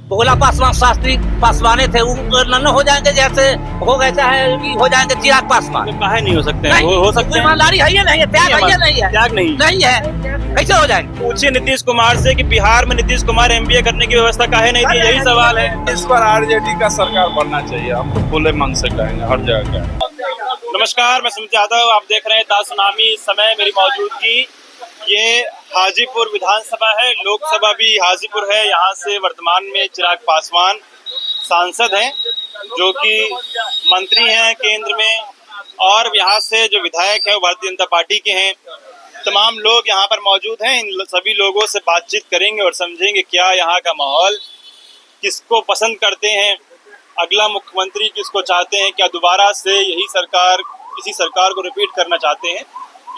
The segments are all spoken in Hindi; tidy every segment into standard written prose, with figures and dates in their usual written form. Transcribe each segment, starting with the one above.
भोला पासवान शास्त्री पासवाने थे, वो न हो जाएंगे जैसे हो गए, चाहे हो जाएंगे चिराग पासवान। काहे नहीं हो सकते हैं? नहीं, हो सकते हैं। ईमानदारी है या नहीं है? त्याग है या नहीं है? त्याग नहीं। नहीं है, कैसे हो जाएंगे? पूछिए नीतीश कुमार से कि बिहार में नीतीश कुमार एमबीए करने की व्यवस्था काहे नहीं दी, यही सवाल है। इस बार आरजेडी का सरकार बनना चाहिए, हम तो खुले मन से कहेंगे हर जगह का। नमस्कार, मैं सुमित यादव, आप देख रहे हैं दा सुनामी। इस समय मेरी मौजूदगी ये हाजीपुर विधानसभा है, लोकसभा भी हाजीपुर है। यहाँ से वर्तमान में चिराग पासवान सांसद हैं, जो कि मंत्री हैं केंद्र में, और यहाँ से जो विधायक हैं वो भारतीय जनता पार्टी के हैं। तमाम लोग यहाँ पर मौजूद हैं। इन सभी लोगों से बातचीत करेंगे और समझेंगे क्या यहाँ का माहौल, किसको पसंद करते हैं, अगला मुख्यमंत्री किसको चाहते हैं, क्या दोबारा से यही सरकार, इसी सरकार को रिपीट करना चाहते हैं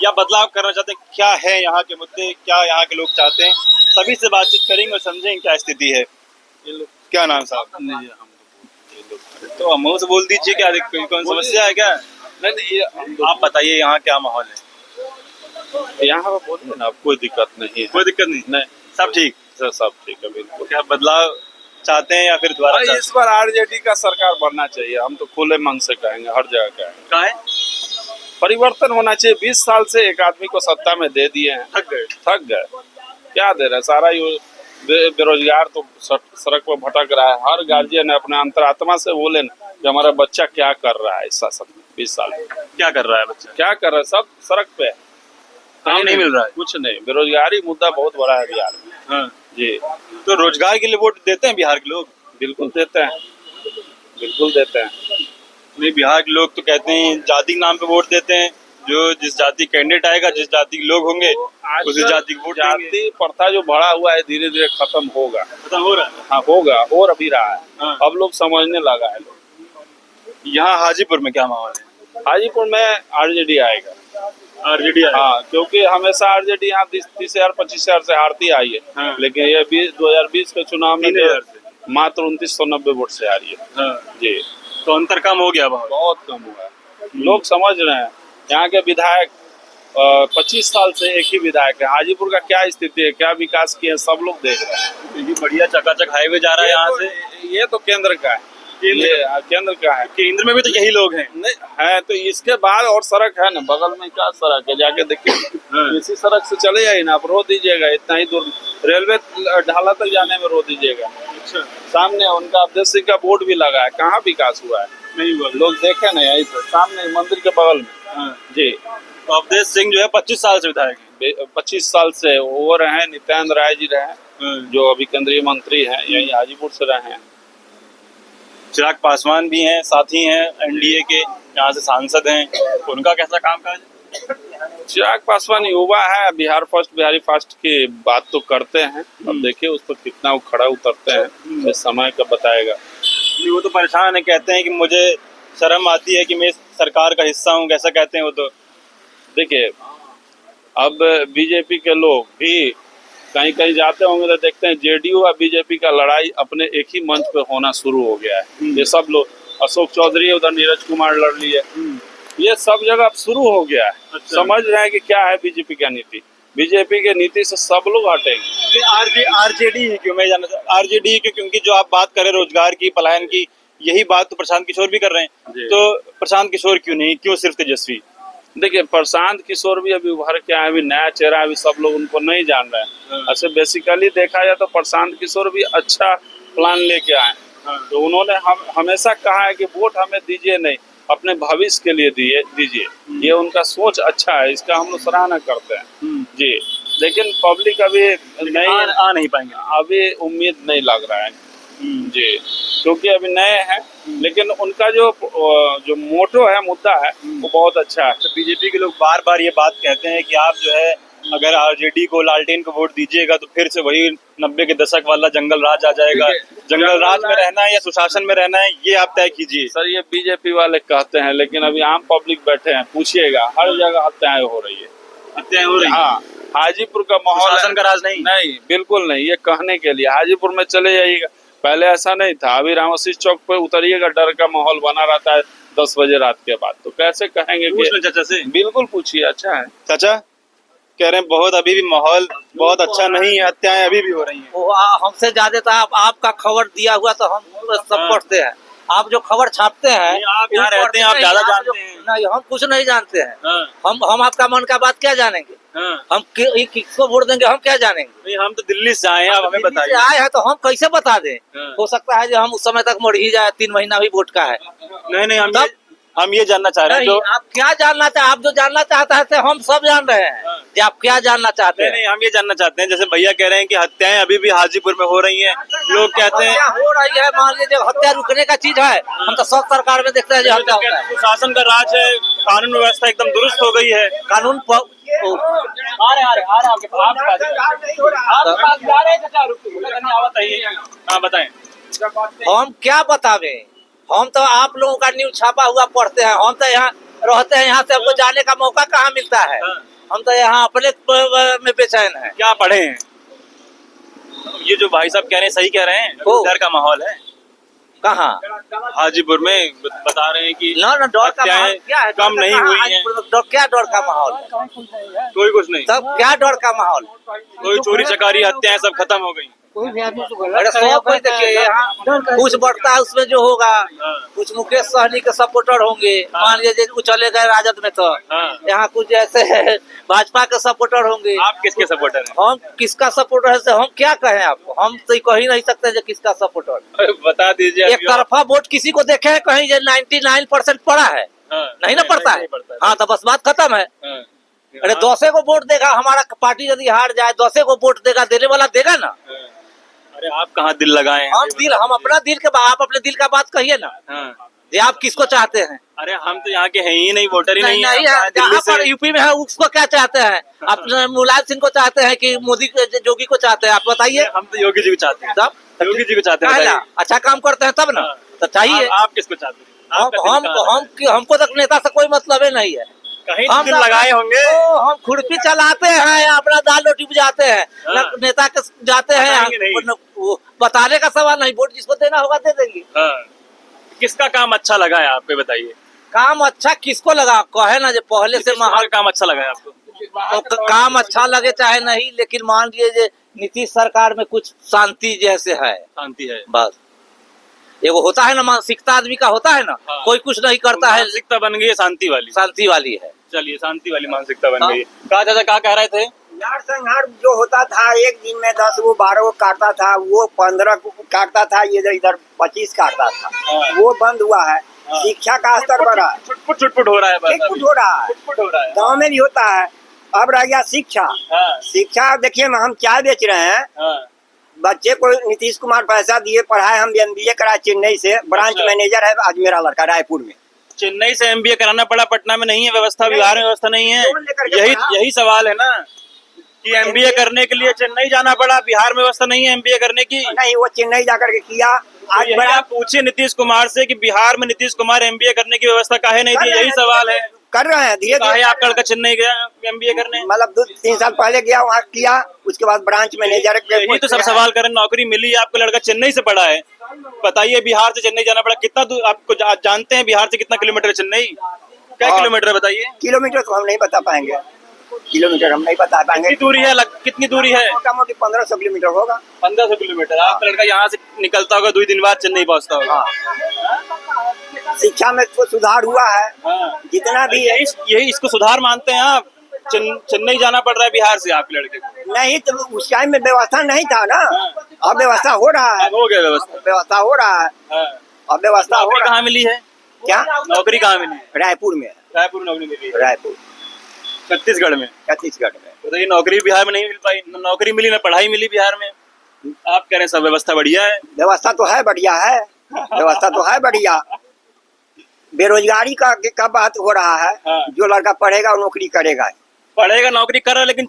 या बदलाव करना चाहते हैं, क्या है यहाँ के मुद्दे, क्या यहाँ के लोग चाहते हैं, सभी से बातचीत करेंगे और समझेंगे क्या स्थिति है। क्या नाम साहब? तो हम से बोल दीजिए, क्या कौन समस्या है क्या? नहीं, आप बताइए यहाँ क्या माहौल है? यहाँ पर बोलिए ना, कोई दिक्कत नहीं है। कोई दिक्कत नहीं, नहीं, सब ठीक। सब ठीक है, बिल्कुल। क्या बदलाव चाहते हैं या फिर दोबारा चाहते हैं? इस बार आरजेडी का सरकार बनना चाहिए, हम तो खुले मन से कहेंगे हर जगह का। क्या है? परिवर्तन होना चाहिए। 20 साल से एक आदमी को सत्ता में दे दिए हैं, थक गए। क्या दे रहे हैं? सारा बेरोजगार तो सड़क पर भटक रहा है। हर गार्जियन है अपने अंतरात्मा से बोले ना कि हमारा बच्चा क्या कर रहा है इस शासन में 20 साल में। क्या कर रहा है बच्चा? क्या कर रहा है? सब सड़क पे है, काम नहीं मिल रहा है, कुछ नहीं। बेरोजगारी मुद्दा बहुत बड़ा है बिहार में। हाँ। जी, तो रोजगार के लिए वोट देते हैं बिहार के लोग? बिल्कुल देते हैं, बिल्कुल देते हैं। नहीं, बिहार के लोग तो कहते हैं जाति के नाम पे वोट देते हैं, जो जिस जाति कैंडिडेट आएगा, जिस जाति के लोग होंगे उसी जाति को वोट देंगे। जाति प्रथा जो बढ़ा हुआ है धीरे धीरे खत्म होगा। खत्म हो रहा है? हाँ, होगा, हो भी रहा है। हाँ। अब लोग समझने लगा है। लोग यहाँ हाजीपुर में क्या माहौल है? हाजीपुर में आरजेडी आएगा। आरजेडी आएगा? हाँ, क्योंकि हमेशा आरजेडी यहाँ 30,000 25,000 से हारती आई है। हाँ। लेकिन ये 2020 के चुनाव में 3,000 से मात्र 2990 वोट से हारी है। हाँ। जी, तो अंतर कम हो गया बहुत? बहुत कम हुआ है। लोग समझ रहे हैं। यहाँ के विधायक 25 साल से एक ही विधायक है। हाजीपुर का क्या स्थिति है, क्या विकास किया है, सब लोग देख रहे हैं। क्योंकि बढ़िया चकाचक हाईवे जा रहा है यहाँ से। ये तो केंद्र का है, ये केंद्र का है। केंद्र में भी तो यही लोग हैं। नहीं है तो इसके बाद और सड़क है ना, बगल में क्या सड़क है, जाके देखिए। हाँ। इसी सड़क से चले जाइए ना, आप रो दीजिएगा। इतना ही दूर रेलवे ढाला तक जाने में रो दीजिएगा। अच्छा, सामने उनका अवधेश सिंह का बोर्ड भी लगा है, कहाँ विकास हुआ है? नहीं हुआ। लोग देखे ना, यही तो सामने मंदिर के बगल में। हाँ। जी, तो अवधेश सिंह जो है 25 साल से विधायक है। 25 साल से वो रहे। नित्यानंद राय जी रहे, जो अभी केंद्रीय मंत्री हैं, यही हाजीपुर से रहे हैं। चिराग पासवान भी हैं, साथी हैं एनडीए के, यहाँ से सांसद हैं। उनका कैसा कामकाज? चिराग पासवान युवा है, बिहार फर्स्ट, बिहारी फर्स्ट की बात तो करते हैं। अब देखिए उस पर कितना वो खड़ा उतरते हैं, ये समय का बताएगा। वो तो परेशान है, कहते हैं कि मुझे शर्म आती है कि मैं सरकार का हिस्सा हूँ, कैसा कहते हैं वो तो। देखिए, अब बीजेपी के लोग भी कहीं कहीं जाते होंगे तो देखते हैं जेडीयू और बीजेपी का लड़ाई अपने एक ही मंच पे होना शुरू हो गया है। ये सब लोग, अशोक चौधरी, उधर नीरज कुमार लड़ लिए, ये सब जगह अब शुरू हो गया है। अच्छा। समझ रहे हैं कि क्या है बीजेपी का नीति। बीजेपी के नीति से सब लोग हटेंगे। आरजेडी है क्यों? मैं जानना, आरजेडी क्यों? क्योंकि जो आप बात करें रोजगार की, पलायन की, यही बात तो प्रशांत किशोर भी कर रहे हैं। तो प्रशांत किशोर क्यों नहीं, क्यों सिर्फ तेजस्वी? देखिए, प्रशांत किशोर भी अभी उभर के आए, अभी नया चेहरा, अभी सब लोग उनको नहीं जान रहे हैं। ऐसे बेसिकली देखा जाए तो प्रशांत किशोर भी अच्छा प्लान लेके आए। तो उन्होंने हमेशा कहा है कि वोट हमें दीजिए नहीं, अपने भविष्य के लिए दीजिए। ये उनका सोच अच्छा है, इसका हम लोग सराहना करते हैं। जी, लेकिन पब्लिक अभी नहीं आ नहीं पाएंगे, अभी उम्मीद नहीं लग रहा है। जी, क्योंकि अभी नए हैं, लेकिन उनका जो मोटो है, मुद्दा है, वो बहुत अच्छा है। तो बीजेपी के लोग बार बार ये बात कहते हैं कि आप जो है अगर आरजेडी को, लालटेन को वोट दीजिएगा तो फिर से वही 90 के दशक वाला जंगल राज आ जाएगा। जंगल राज में रहना है या सुशासन में रहना है, ये आप तय कीजिए। सर, ये बीजेपी वाले कहते हैं, लेकिन अभी आम पब्लिक बैठे हैं, पूछिएगा, हर जगह हत्याएं हो रही है। हत्याएं हो रही? हाँ, हाजीपुर का माहौल, सुशासन का राज नहीं? नहीं, बिल्कुल नहीं। ये कहने के लिए हाजीपुर में चले जाइएगा, पहले ऐसा नहीं था। अभी रामोसी चौक पे उतरिएगा, डर का माहौल बना रहता है 10 बजे रात के बाद। तो कैसे कहेंगे कि? चाचा से बिल्कुल पूछिए, अच्छा है। चाचा कह रहे हैं बहुत अभी भी माहौल बहुत अच्छा नहीं है, हत्याएं अभी भी हो रही हैं। वो हमसे ज्यादा तो आपका खबर दिया हुआ तो हम सब हाँ। पढ़ते हैं। आप जो खबर छापते हैं नहीं, आप यहाँ वो रहते हैं, पढ़ते आप नहीं, ज्यादा आप जानते जो- हैं। नहीं, हम कुछ नहीं जानते हैं। हाँ, हम आपका मन का बात क्या जानेंगे? हाँ। हम किसको वोट देंगे हम क्या जानेंगे? नहीं, हम तो दिल्ली से आए हैं, आप हमें दिल्ली से बताइए। आए हैं तो हम कैसे बता दें? हाँ। हो सकता है जो हम उस समय तक मर ही जाए, 3 महीना भी वोट का है। नहीं, हम ये जानना चाह रहे हैं नहीं, जो आप क्या जानना चाहते? आप जो जानना चाहते हैं हम सब जान रहे हैं हाँ। कि आप क्या जानना चाहते हैं। नहीं, हम ये जानना चाहते हैं, जैसे भैया कह रहे हैं कि हत्याएं अभी भी हाजीपुर में हो रही हैं, लोग कहते हैं हत्या हो रही है, मान लीजिए हत्या रुकने का चीज है। हम तो सब सरकार में देखते हैं जो हत्या होता है। सुशासन का राज है, कानून व्यवस्था एकदम दुरुस्त हो गई है। कानून आ रहे आपके पास जा रहे हैं। हाँ, बताएं। हम क्या बतावे? हम तो आप लोगों का न्यूज छापा हुआ पढ़ते हैं। हम तो यहाँ रहते हैं, यहाँ से हमको जाने का मौका कहाँ मिलता है? हम तो यहाँ अपने में बेचैन है। क्या पढ़े हैं? ये जो भाई साहब कह रहे हैं सही कह रहे हैं, ओ। डर का माहौल है कहाँ? हाजीपुर में, बता रहे हैं कि ना डर का हत्याएं माहौल क्या है? कम नहीं हुई हैं। क्या डर का माहौल है? कोई कुछ नहीं, तब क्या डर का माहौल? कोई चोरी चकारी हत्याएं सब खत्म हो गई। अरे सब कोई देखिए, यहाँ कुछ बढ़ता है उसमें जो होगा, कुछ मुकेश सहनी के सपोर्टर होंगे, मान लीजिए वो चले गए राजद में, तो यहाँ कुछ जैसे भाजपा के सपोर्टर होंगे। आप किसके सपोर्टर हैं? हम किसका सपोर्टर है से हम क्या कहें आपको? हम तो कह ही नहीं सकते जो किसका सपोर्टर। बता दीजिए। एक तरफा वोट किसी को देखे हैं कहीं 99% पड़ा है? नहीं ना पड़ता है। हाँ, तो बस बात खत्म है। अरे 10 को वोट देगा हमारा पार्टी, यदि हार जाए 10 को वोट देगा, देने वाला देगा ना। अरे आप कहाँ दिल लगाए हैं? हम अपना दिल के आप अपने दिल का बात कहिए ना। ये आप किसको चाहते हैं? अरे हम तो यहाँ के हैं ही नहीं, वोटर ही नहीं नहीं है। है। दिल्ली जहाँ से पर यूपी में है उसको क्या चाहते हैं? अपने मुलायम सिंह को चाहते हैं कि मोदी जोगी को चाहते हैं? आप बताइए। हम तो योगी जी को चाहते हैं। तब योगी जी को चाहते हैं, काहेला? अच्छा काम करते हैं तब ना, तो चाहिए। आप किसको चाहते हैं? आपका दिल कहाँ है? हमको तक नेता से कोई मतलब ही नहीं है। कहीं हम दिल लगाए होंगे। हम खुरपी चलाते हैं, अपना दाल रोटी बुझाते हैं, हाँ। नेता के जाते बताएंगे नहीं। हैं। वो बताने का सवाल नहीं, वोट जिसको देना होगा दे देंगे। किसका काम अच्छा लगा है आपको, बताइए। काम अच्छा किसको लगा? कहे ना जो पहले से नीतीश कुमार का काम अच्छा लगा है आपको? तो काम अच्छा लगे चाहे नहीं, लेकिन मान लीजिए नीतीश सरकार में कुछ शांति जैसे है, शांति है। बस। एगो होता है ना, मानसिकता आदमी का होता है ना। हाँ। कोई कुछ नहीं करता है, मानसिकता बन गई है शांति वाली। शांति वाली है। चलिए, शांति वाली मानसिकता बन हाँ। गई है। कहा चाचा, क्या कह रहे थे? यार संहार जो होता था, एक दिन में 10 को 12 को काटता था, वो 15 को काटता था, ये इधर 25 काटता था। हाँ। वो बंद हुआ है। शिक्षा का स्तर बढ़ा है, छुटपुट हो रहा है, बस छुटपुट हो रहा है, छुटपुट हो रहा है। गाँव में भी होता है। अब रह गया शिक्षा। हाँ, शिक्षा देखिए, हम चाय बेच रहे हैं, हाँ, बच्चे को नीतीश कुमार पैसा दिए, पढ़ाए, हम MBA कराए चेन्नई से, ब्रांच अच्छा। मैनेजर है आज मेरा लड़का रायपुर में। चेन्नई से MBA कराना पड़ा, पटना में नहीं है व्यवस्था, बिहार में व्यवस्था नहीं है। लोन लेकर के पढ़ा। यही सवाल है ना कि MBA करने के लिए चेन्नई जाना पड़ा, बिहार में व्यवस्था नहीं है MBA करने की। नहीं, वो चेन्नई जाकर के किया। आज यही बड़ा आप पूछिए नीतीश कुमार से कि बिहार में नीतीश कुमार MBA करने की व्यवस्था काहे नहीं दी, यही सवाल है। कर रहे हैं, धीरे काहे धीरे आपका लड़का चेन्नई गया MBA करने? मतलब 2-3 साल पहले गया, वहाँ किया, उसके बाद ब्रांच मैनेजर के यही तो सब सवाल करें। नौकरी मिली, आपका लड़का चेन्नई से पढ़ा है, बताइए बिहार से चेन्नई जाना पड़ा, कितना दूर? आपको जानते हैं बिहार से कितना किलोमीटर है चेन्नई? क्या हाँ। किलोमीटर है बताइए? किलोमीटर तो हम नहीं बता पाएंगे, किलोमीटर हम नहीं बता पाएंगे। कितनी दूरी है? कितनी दूरी है? मोटा मोटी 1500 किलोमीटर होगा। 1500 किलोमीटर। आपका लड़का यहाँ से निकलता होगा, 2 दिन बाद चेन्नई पहुँचता होगा। हाँ। शिक्षा में तो सुधार हुआ है, हाँ। जितना भी यही इसको सुधार मानते हैं आप? चेन्नई जाना पड़ रहा है बिहार से आपके लड़के को? नहीं, तो उस टाइम में व्यवस्था नहीं था ना। अब व्यवस्था हो रहा है, अब हो गया व्यवस्था। व्यवस्था हो रहा है, हाँ। अब व्यवस्था हो नौकरी रहा कहाँ मिली है? क्या? नौकरी कहाँ मिली है? रायपुर में, रायपुर नौकरी मिली है। रायपुर छत्तीसगढ़ में? छत्तीसगढ़ में। बताइए, नौकरी बिहार में नहीं मिल पाई, नौकरी मिली ना पढ़ाई मिली बिहार में। आप कह रहे हैं सब व्यवस्था बढ़िया है। व्यवस्था तो है बढ़िया है, व्यवस्था तो है बढ़िया। बेरोजगारी का बात हो रहा है। हाँ। जो लड़का पढ़ेगा वो नौकरी करेगा। पढ़ेगा, नौकरी कर रहा है, लेकिन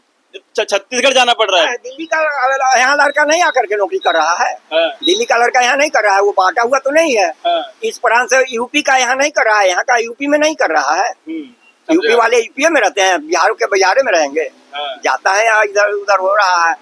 छत्तीसगढ़ जाना पड़ रहा है। दिल्ली का यहाँ लड़का नहीं आकर के नौकरी कर रहा है। हाँ। दिल्ली का लड़का यहाँ नहीं कर रहा है, वो बांटा हुआ तो नहीं है। हाँ। इस प्रांत से यूपी का यहाँ नहीं कर रहा है, यहाँ का यूपी में नहीं कर रहा है। यूपी वाले यूपी में रहते हैं, बिहार के बिहार में रहेंगे। हाँ। जाता है यहाँ, इधर उधर हो रहा है।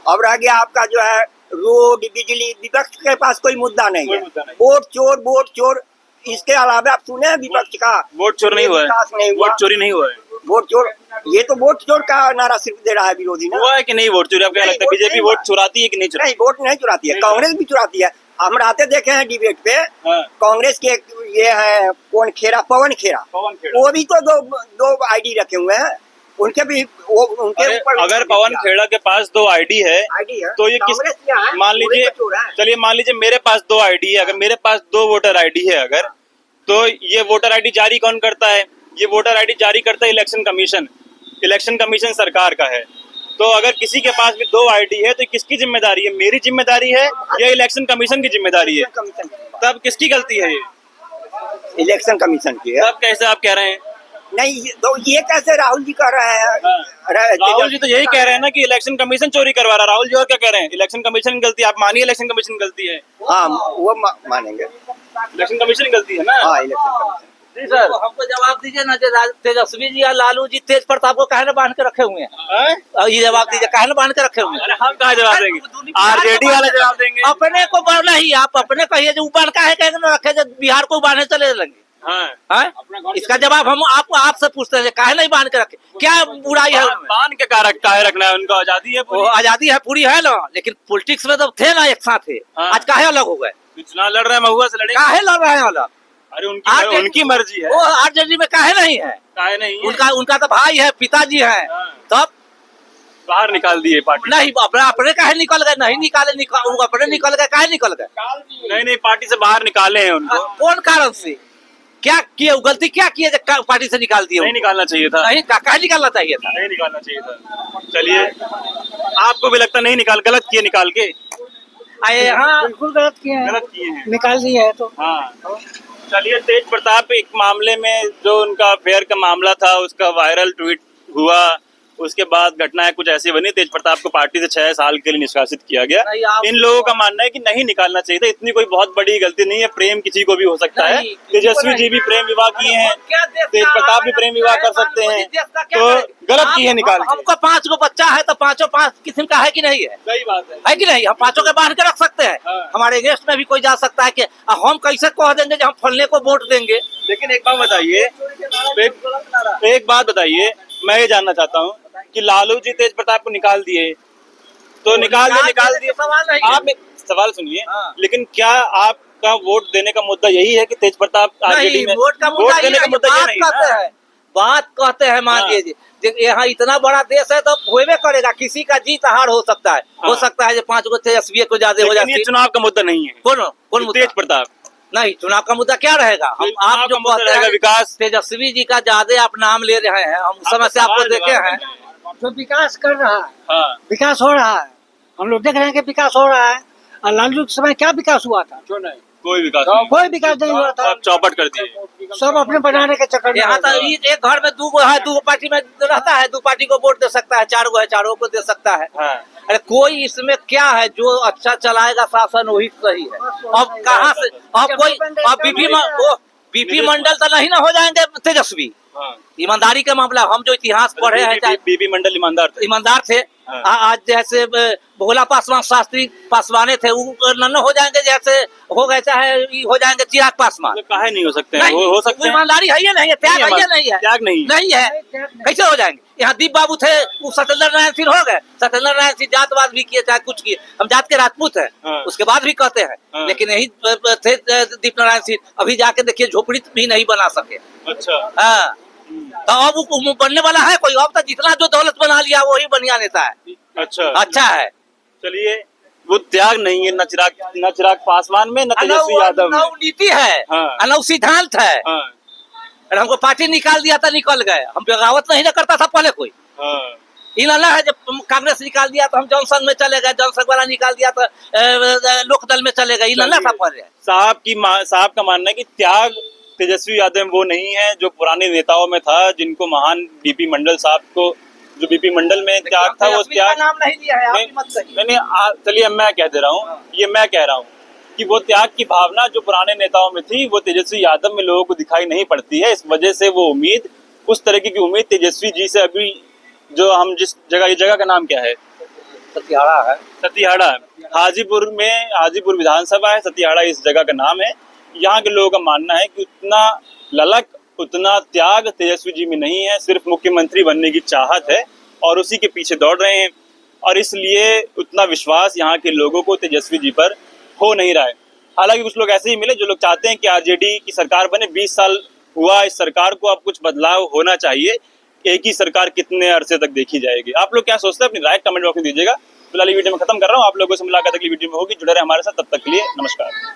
अब रह गया आपका जो है रोड, बिजली, विपक्ष के पास कोई मुद्दा नहीं कोई है। मुद्दा नहीं। वोट चोर, इसके अलावा आप सुने हैं विपक्ष का? वोट चोर नहीं हुआ है, विकास नहीं हुआ। वोट चोरी नहीं हुआ है। वोट चोर, ये तो वोट चोर का नारा सिर्फ दे रहा है विरोधी ना। हुआ है कि नहीं वोट चोरी? आपको क्या लगता है वोट बीजेपी नहीं वोट हुआ। चुराती है कि नहीं चुराती? नहीं, वोट नहीं चुराती है, कांग्रेस भी चुराती है। हम रातें देखे हैं डिबेट पे, हाँ। कांग्रेस के ये है कौन खेरा, पवन खेरा, पवन खेड़ा। वो भी तो दो आईडी रखे हुए हैं, उनके भी वो उनके ऊपर अगर पवन खेड़ा के पास 2 आईडी है आईडी है तो ये किस, कांग्रेस क्या है, मान लीजिए, वही तो चोर है। चलिए मान लीजिए मेरे पास 2 आईडी है, अगर मेरे पास 2 वोटर आईडी है अगर, तो ये वोटर आईडी जारी कौन करता है? ये वोटर आईडी जारी करता है इलेक्शन कमीशन। इलेक्शन कमीशन सरकार का है। तो अगर किसी के पास भी 2 आईडी है तो किसकी जिम्मेदारी है? मेरी जिम्मेदारी है या इलेक्शन कमीशन की जिम्मेदारी है? कमीशन की बात। तब किसकी गलती है ये? इलेक्शन कमीशन की है। तब कैसे आप कह रहे हैं? नहीं, तो ये कैसे राहुल जी कह रहे हैं? राहुल जी तो यही कह रहे हैं ना कि इलेक्शन कमीशन चोरी करवा रहा है। राहुल जी और क्या कह रहे हैं? इलेक्शन कमीशन की गलती। आप मानिए इलेक्शन कमीशन की गलती है? हाँ, वो मानेंगे। इलेक्शन कमीशन की गलती है ना? हाँ, इलेक्शन कमीशन। जी सर, हमको जवाब दीजिए ना, तेजस्वी जी या लालू जी तेज प्रताप को काहे न बांध के रखे हुए हैं? हैं? ये जवाब दीजिए, काहे न बांध के रखे हुए हैं? अरे हम कहाँ जवाब देंगे? आरजेडी वाले जवाब देंगे। अपने को बढ़ना ही, आप अपने कहिए जो ऊपर का है कहेंगे न रखे, जो बिहार को बांधने चले लेंगे। हाँ। हाँ? इसका जवाब हम आपसे पूछते हैं, काहे नहीं बांध के रखे? क्या बुराई है उनमें? बांध के काहे रखना है? उनको आजादी है वो पूरी। आजादी है पूरी है ना, लेकिन पॉलिटिक्स में तो थे ना, एक साथ थे। हाँ। आज काहे अलग हो गए? चुनाव लड़ रहे हैं, महुआ से लड़े। काहे लड़ रहे हैं अलग? अरे आरजेडी उनकी मर्जी है। वो आरजेडी में काहे नहीं है? काहे नहीं है? उनका तो भाई है, पिताजी है। हाँ। तब बाहर निकाल दिए पार्टी। नहीं, अपने काहे निकल गए? नहीं निकाले, वो अपने निकल गए, काहे निकल गए? नहीं पार्टी से बाहर निकाले हैं उनको। कौन कारण से? क्या किए? गलती क्या किए जो पार्टी से निकाल दिए? नहीं निकालना चाहिए था। नहीं, काहे निकालना चाहिए था? नहीं निकालना चाहिए था। चलिए, आपको भी लगता नहीं गलत किए निकाल के? यहाँ बिल्कुल गलत किए हैं, गलत किए हैं। निकाल दिया है तो। हाँ। चलिए, तेज प्रताप एक मामले में जो उनका अफेयर का मामला था उसका वायरल ट्वीट हुआ, उसके बाद घटनाएं कुछ ऐसी बनी, तेज प्रताप को पार्टी से 6 साल के लिए निष्कासित किया गया। इन लोगों का मानना है कि नहीं निकालना चाहिए था, इतनी कोई बहुत बड़ी गलती नहीं है, प्रेम किसी को भी हो सकता है। तेजस्वी जी भी प्रेम विवाह किए हैं, तेज प्रताप भी प्रेम विवाह कर सकते हैं, तो गलत की है निकाल के। हमको 5 गो बच्चा है तो 5 किस्म का है कि नहीं है? सही बात है कि नहीं? हम 5 के बांध के रख सकते हैं। हाँ। हमारे गेस्ट में भी कोई जा सकता है कि हम कैसे कह देंगे कि हम फलने को वोट देंगे? लेकिन एक बात बताइए, एक बात बताइए, मैं ये जानना चाहता हूँ कि लालू जी तेज प्रताप को निकाल दिए तो निकाल दिए, सवाल नहीं है। आप एक सवाल सुनिए। हाँ। लेकिन क्या आपका वोट देने का मुद्दा यही है कि तेज प्रताप आरजेडी नहीं, में? वोट का मुद्दा देने का मुद्दा ये नहीं ना? बात कहते हैं, मान हाँ। लीजिए यहाँ इतना बड़ा देश है तो होबे करेगा, किसी का जीत हार हो सकता है। हाँ। हो सकता है जो 5 गो तेजस्वी को ज्यादा हो लेकिन ये जाती। चुनाव का मुद्दा नहीं है। कौन मुद्दा? तेज प्रताप नहीं, चुनाव का मुद्दा क्या रहेगा? हम चुनाव आप जो का मुद्दा कहते रहेगा हैं विकास। तेजस्वी जी का ज्यादा आप नाम ले रहे हैं, हम उस समय से आपको देखे हैं। जो विकास कर रहा है, हाँ। विकास हो रहा है, हम लोग देख रहे हैं कि विकास हो रहा है। और लालू के समय क्या विकास हुआ था? कोई विकास नहीं, कोई विकास नहीं हुआ था, सब चौपट कर दिए। सब अपने बनाने के चक्कर में। यहाँ तो एक घर में 2 गो है, 2 पार्टी में रहता है, 2 पार्टी को वोट दे सकता है, 4 गो है, 4 को दे सकता है। हाँ। अरे कोई इसमें क्या है? जो अच्छा चलाएगा शासन वही सही है। अब कहाँ से? अब कोई बीपी मंडल तो नहीं ना हो जाएंगे तेजस्वी? हाँ। ईमानदारी का मामला, हम जो इतिहास पढ़े हैं, चाहे बीबी मंडल ईमानदार थे। थे। आज जैसे भोला पासवान शास्त्री पासवाने थे, वो न हो जाएंगे जैसे हो गए, चाहे हो जाएंगे चिराग पासवान। तो काहे नहीं हो सकते हैं? नहीं, हो सकते हैं। ईमानदारी है या नहीं है? त्याग है या नहीं है? त्याग नहीं है। नहीं है, कैसे हो जाएंगे? यहाँ दीप बाबू थे, वो सत्येंद्र नारायण सिंह हो गए। सत्येंद्र नारायण सिंह जातवाद भी किए, चाहे कुछ किए, हम जात के राजपूत हैं। हाँ। उसके बाद भी कहते हैं। हाँ। लेकिन यही थे दीप नारायण सिंह, अभी जाके देखिए झोपड़ी भी नहीं बना सके। अच्छा। हाँ, तो अब वो बनने वाला है कोई? अब तो जितना जो दौलत बना लिया वही बढ़िया नेता है। अच्छा है। चलिए, वो त्याग नहीं है न चिराग पासवान में, न तेजस्वी यादव में। अनव नीति है, हाँ। अनव सिद्धांत है। हाँ। अरे हमको पार्टी निकाल दिया था, निकल गए। हम बगावत नहीं ना करता था पहले कोई। हाँ। इन्होंने है जब कांग्रेस निकाल दिया तो हम जनसंघ में चले गए, जनसंघ वाला निकाल दिया तो लोकदल में चले गए। इन्होंने था पहले। साहब का मानना है कि त्याग तेजस्वी यादव में वो नहीं है जो पुराने नेताओं में था, जिनको महान बीपी मंडल साहब को, जो बीपी मंडल में त्याग था, वो त्याग नाम नहीं लिया है, आप मत कहिए। नहीं, चलिए मैं कह दे रहा हूँ, ये मैं कह रहा हूँ कि वो त्याग की भावना जो पुराने नेताओं में थी, वो तेजस्वी यादव में लोगों को दिखाई नहीं पड़ती है। इस वजह से वो उम्मीद, उस तरीके की उम्मीद तेजस्वी जी से अभी, जो हम जिस जगह, ये जगह का नाम क्या है? सतियाड़ा है। सतियाड़ा। हाजीपुर में, हाजीपुर विधानसभा है, सतियाड़ा इस जगह का नाम है। यहाँ के लोगों का मानना है कि उतना ललक उतना त्याग तेजस्वी जी में नहीं है, सिर्फ मुख्यमंत्री बनने की चाहत है और उसी के पीछे दौड़ रहे हैं और इसलिए उतना विश्वास यहाँ के लोगों को तेजस्वी जी पर हो नहीं रहा है। हालांकि कुछ लोग ऐसे ही मिले जो लोग चाहते हैं कि आरजेडी की सरकार बने, 20 साल हुआ इस सरकार को, अब कुछ बदलाव होना चाहिए, एक ही सरकार कितने अरसे तक देखी जाएगी। आप लोग क्या सोचते हैं, अपनी राय कमेंट बॉक्स में दीजिएगा। फिलहाल वीडियो में खत्म कर रहा हूँ, आप लोगों से मुलाकात अगली वीडियो में होगी। जुड़े रहे हमारे साथ, तब तक के लिए नमस्कार।